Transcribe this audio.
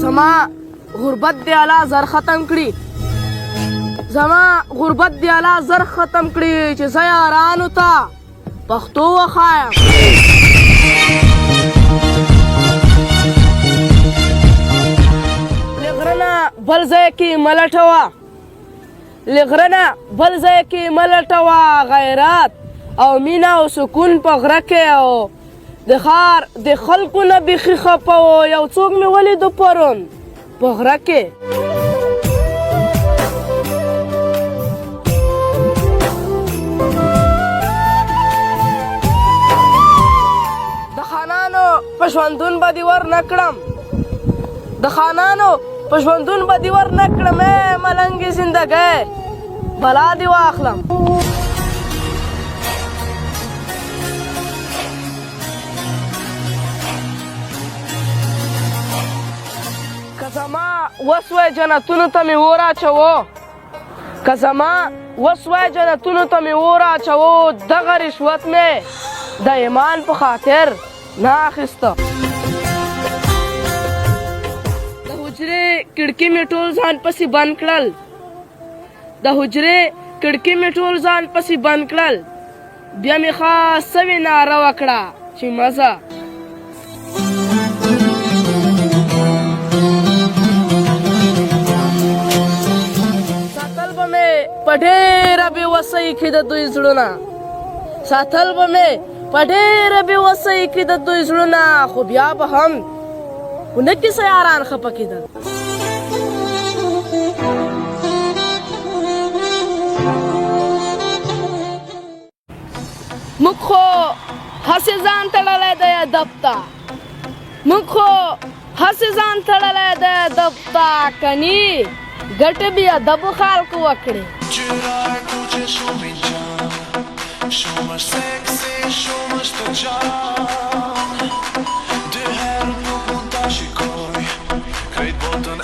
زما غربت دی الله زر ختم کړي زما غربت دی الله زر ختم کړي چې زه یارانو ته پښتو وښایم له غره نه بل ځای کې ملټوه له غره نه بل ځای کې ملټوه غیرت او مینه او سکون په غره کې او د ښار د خلکو نه بیخي خفه و یو څوک مې ولیدو پرون په غره کې د خانانو په ژوندون به دې ور نه کړم د خانانو په ژوندون به دې ور نه کړم ای ملنګې زندګۍ بلا دې واخلم که زما وس وی جنتونو ته مې اور اچوو که زما وس وی جنتونو ته مې اور اچوو دغه رشوت مې د ایمان په خاطر نه اخیسته د حجرې کړکۍ مې ټول ځان پسې بند کړل د حجرې کړکۍ مې ټول ځان پسې بند کړل بیا مې خاص سوې ناره وکړه چې مزه ساتل به مې په ډېره بېوسۍ کې د دوی زړونه ساتل به مې په ډېره بېوسۍ کې د دوی زړونه خو بیا به هم ونه کیسه یاران خفه کېدل موږ خو هسې ځان تړلی دی ادب ته موږ خو هسې ځان تړلی دی ادب ته کني ګټې بې ادبو خلکو وکړې Det här är nog montage i korg. Krejt botten